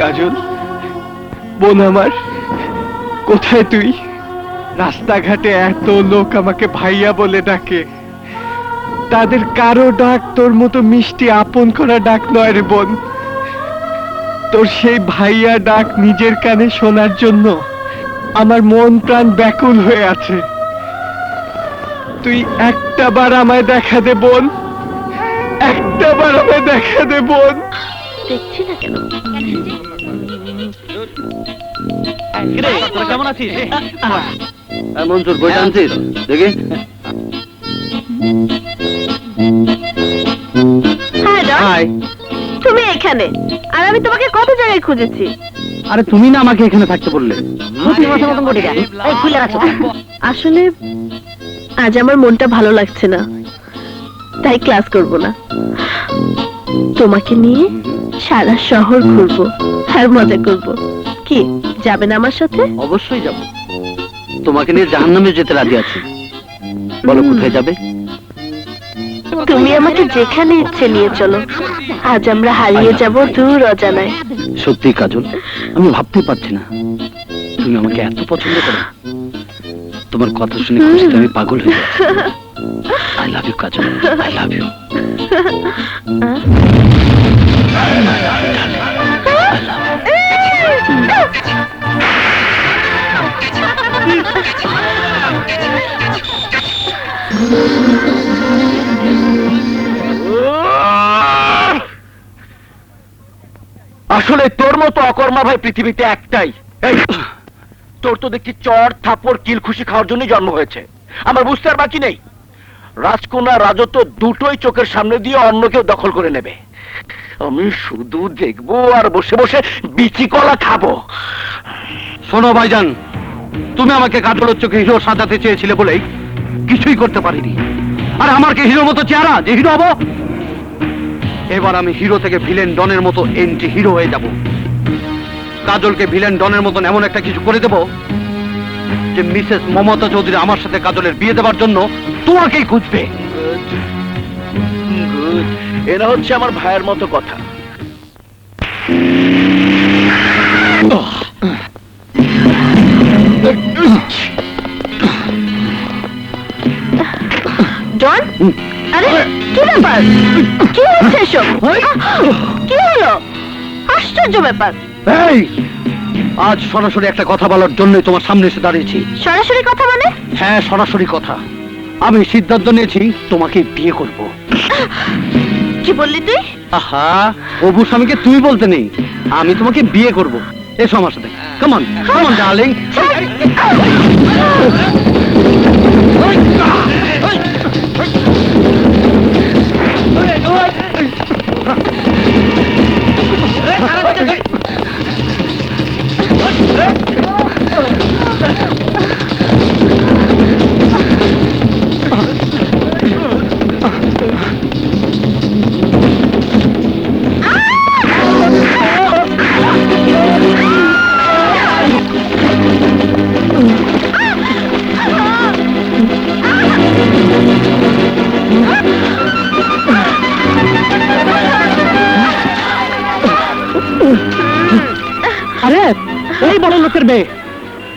কাজল, বোন আমার, কোথায় তুই? রাস্তাঘাটে এত লোক আমাকে ভাইয়া বলে ডাকে, তাদের কারো ডাক তোর মতো মিষ্টি আপন করা ডাক নয় রে বোন। তোর সেই ভাইয়া ডাক নিজের কানে শোনার জন্য আমার মন প্রাণ ব্যাকুল হয়ে আছে। তুই একটা বার আমায় দেখা দে বোন, একটা বার আমায় দেখা দে বোন। দেখছি না কেন? কেমন আছিস? মনসুর বই আনছিস দেখি। হাই, তুমি এখানে, আর আমি তোমাকে কত জায়গায় খুঁজেছি। আরে তুমি না আমাকে এখানে থাকতে বললে। আসলে আজ আমার মনটা ভালো লাগছে না, তাই ক্লাস করব না। তোমাকে নিয়ে সারা শহর ঘুরবো আর মজা করব। কি যাবেন আমার সাথে? অবশ্যই যাব, তোমাকে নিয়ে জাহান্নামে যেতে রাজি আছি। বলো কোথায় যাবে? তুমি আমাকে যেখানে ইচ্ছে নিয়ে চলো। আজ আমরা হারিয়ে যাব দূর অজানায়। সত্যি কাজল, আমি ভাবতে পারছি না তুমি আমাকে এত পছন্দ করো। তোমার কথা শুনে খুশিতে আমি পাগল হয়ে যাচ্ছি। I love you Kajal, I love you. আসলে তোর মতো অকর্মা ভাই পৃথিবীতে একটাই। তোর তো দেখছি চড় থাপড় কিল খুশি খাওয়ার জন্য জন্ম হয়েছে। আমার বুঝতে আর বাকি নেই, রাজকন্যা রাজত্ব দুটোই চোখের সামনে দিয়ে অন্য কেউ দখল করে নেবে। আমি শুধু দেখবো আর বসে বসে বিচি কলা খাবো। শোনো ভাইজান, তুমি আমাকে কাজলের চোখে হিরো সাজাতে চেয়েছিলে বলেই কিছুই করতে পারিনি। আর আমার কি হিরোর মতো চেহারা যে হিরো হবো? এবার আমি হিরো থেকে ভিলেন ডনের মতো এন্টি হিরো হয়ে যাব। কাজলকে ভিলেন ডনের মতন এমন একটা কিছু করে দেব যে মিসেস মমতা চৌধুরী আমার সাথে কাজলের বিয়ে দেওয়ার জন্য তোমাকেই খুঁজবে। এরা হচ্ছে আমার ভাইয়ের মতো কথা। জন, আরে কি ব্যাপার? কি হচ্ছে এসব? কি হলো? আশ্চর্য ব্যাপার। এই, আজ সরাসরি একটা কথা বলার জন্যই তোমার সামনে এসে দাঁড়িয়েছি। সরাসরি কথা মানে? হ্যাঁ, সরাসরি কথা। আমি সিদ্ধান্ত নিয়েছি তোমাকে বিয়ে করব। কি বললি তুই? আহা, অবু স্বামীকে তুই বলতে নেই, আমি তোমাকে বিয়ে করব। এসো আমার সাথে, come on, come on darling. আরে এই বড় লোকের মেয়ে,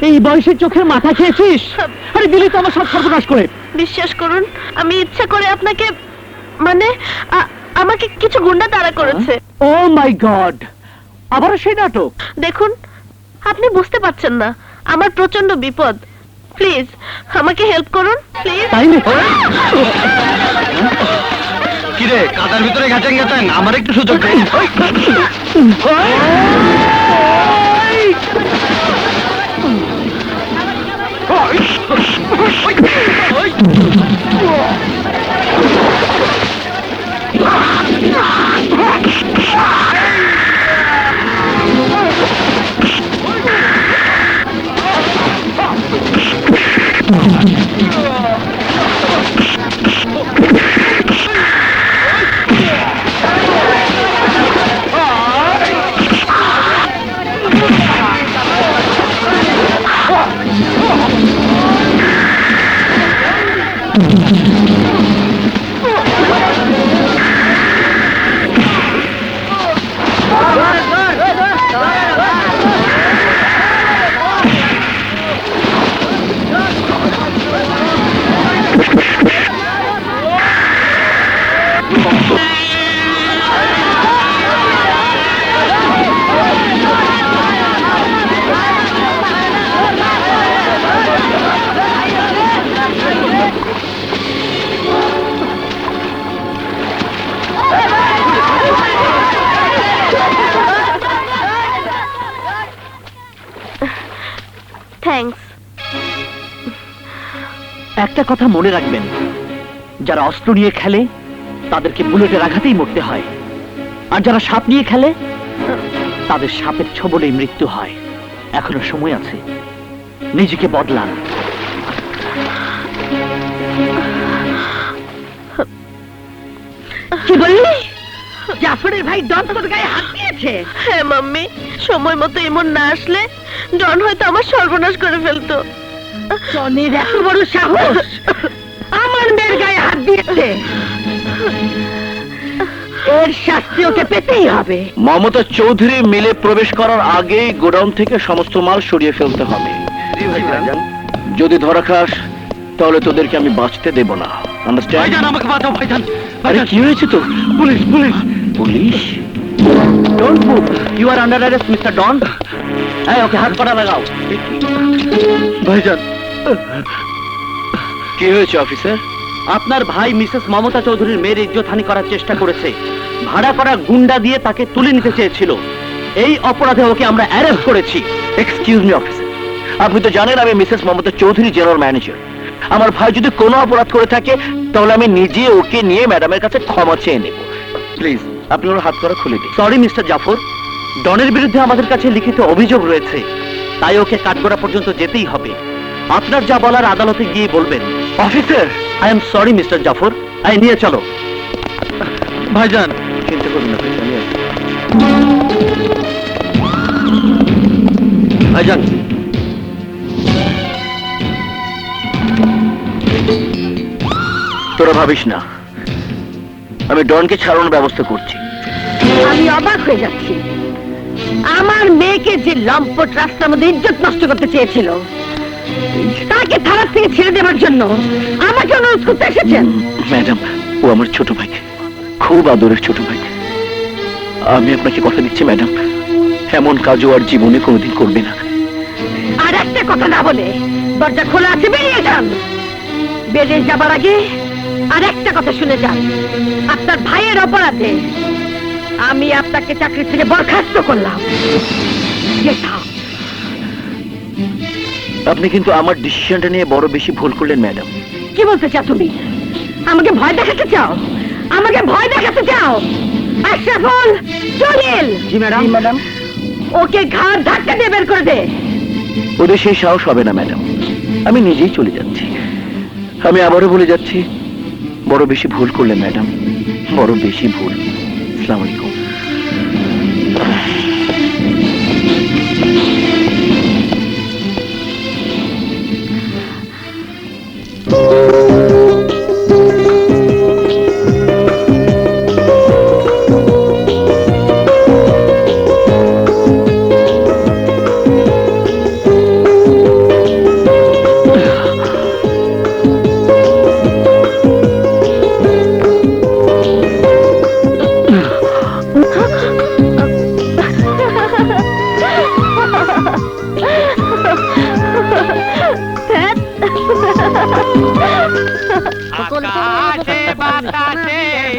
এই বয়সের চোখের মাথা খেয়েছিস? আরে দিলি তো আমার সব সর্বনাশ করে। বিশ্বাস করুন, আমি ইচ্ছা করে আপনাকে, মানে আমাকে কিছু গুন্ডা তাড়া করেছে। ও মাই গড, আবার সেই নাটক? দেখুন, আপনি বুঝতে পারছেন না, আমার প্রচন্ড বিপদ। প্লিজ আমাকে হেল্প করুন, প্লিজ। তাই না? কিরে, কাদার ভিতরে গেছেন গেছেন, আমার একটু সুযোগ দে। থ্যাঙ্কস। একটা কথা মনে রাখবেন, যারা অস্ত্র নিয়ে খেলে তাদেরকে বুলেটের আঘাতেই মরতে হয়, আর যারা সাপ নিয়ে খেলে তাদের সাপের ছোবলেই মৃত্যু হয়। এখনো সময় আছে, নিজেকে বদলান। কি বললি? জাফরের ভাই ডন তোর গায়ে হাত দিয়েছে? হ্যাঁ মাম্মি, সময় মতো ইমন না আসলে ডন হয়তো আমার সর্বনাশ করে ফেলতো। ডনের এত বড় সাহস আমার মেয়ের গায়ে হাত দিয়েছে, এর শাস্তি ওকে পেতেই হবে। মমতা চৌধুরী মিলে প্রবেশ করার আগেই গোডাউন থেকে সমস্ত মাল সরিয়ে ফেলতে হবে। যদি ধরা খাস তাহলে তোদেরকে আমি বাঁচতে দেব না। আন্ডারস্ট্যান্ড? ভাইজান আমাকে বাঁচাও ভাইজান। আরে কি হয়েছে তো? Police police police? Don't move, you are under arrest mister Don. এই ওকে হাত পা লাগাও। ভাইজান, কি হয়েছে অফিসার? আপনার ভাই মিসেস মমতা চৌধুরীর মেয়ের ইজ্জতহানি করার চেষ্টা করেছে। ভাড়া করা গুন্ডা দিয়ে তাকে তুলে নিতে চেয়েছিল। এই অপরাধে ওকে আমরা অ্যারেস্ট করেছি। এক্সকিউজ মি অফিসার, আপনি তো জানেন আমি Mrs Mamata Chowdhury general manager. আমার ভাই যদি কোনো অপরাধ করে থাকে তাহলে আমি নিজে ওকে নিয়ে ম্যাডামের কাছে ক্ষমা চেয়ে নেব। প্লিজ আপনি ওর হাত করা খুলে দিন। সরি মিস্টার জাফর, ডনের বিরুদ্ধে আমাদের কাছে লিখিত অভিযোগ রয়েছে, তাই ওকে কাঠগড়া পর্যন্ত যেতেই হবে। আপনার যা বলার আদালতে গিয়ে বলবেন। Officer, I am sorry mister Jafar, আই নিয়ে চলো। ভাইজান, চিন্তা করুন না, আমি আছি। ভাইজান, তোরা ভাবিস না, আমি ডনকে ছাড়ানোর ব্যবস্থা করছি। আমি অবাক হয়ে যাচ্ছি, আমার মেয়েকে যে লম্পট রাস্তার মধ্যে ইজ্জত নষ্ট করতে চেয়েছিল তাকে থানা থেকে ছেড়ে দেওয়ার জন্য আমাকে অনুরোধ করতে এসেছেন? ম্যাডাম, ও আমার ছোট ভাই, খুব আদরের ছোট ভাই। আমি আপনাকে কথা দিচ্ছি ম্যাডাম, এমন কাজও আর জীবনে কোনোদিন করবে না। আর একটা কথা না বলে দরজা খোলা আছে, বেরিয়ে যান। বেরিয়ে যাবার আগে আর একটা কথা শুনে যান, আপনার ভাইয়ের অপরাধে আমি আপনাকে চাকরি থেকে বরখাস্ত করলাম। Get out! আপনি কিন্তু আমার ডিসিশনটা নিয়ে বড় বেশি ভুল করলেন ম্যাডাম। কি বলতে চাও তুমি? আমাকে ভয় দেখাতে চাও? আমাকে ভয় দেখাতে চাও? আশরাফুল, জলিল! জি ম্যাডাম। ওকে ঘাড় ধাক্কা দিয়ে বের করে দে। ওদের সেই সাহস হবে না ম্যাডাম, আমি নিজেই চলে যাচ্ছি। আমি আবারও বলে যাচ্ছি, বড় বেশি ভুল করলেন ম্যাডাম, বড় বেশি ভুল। আসসালামু আলাইকুম।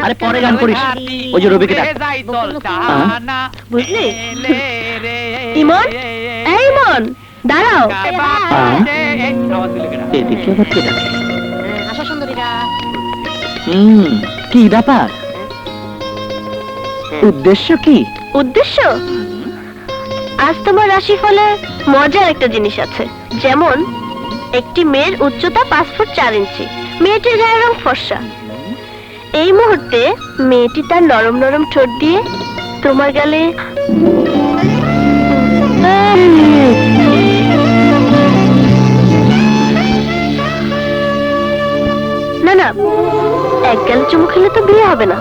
আরে পরে গান করিস, ওই যে রবিকে ডাক। বুঝলি? ইমন, এই ইমন, দাঁড়াও। এদিকে আবার কে ডাকে? আশা সুন্দরীরা। কি ব্যাপার? উদ্দেশ্য কি? উদ্দেশ্য? আজ তোমার রাশিফলে মজার একটা জিনিস আছে। যেমন একটি মেয়ের উচ্চতা 5 ফুট 4 ইঞ্চি, মেয়েটির গায়ের রং ফর্সা। এই মুহূর্তে মেয়েটি তার নরম নরম ঠোঁট দিয়ে তোমার গালে না না, এক গালে চুমু খেলে তো বিয়ে হবে না।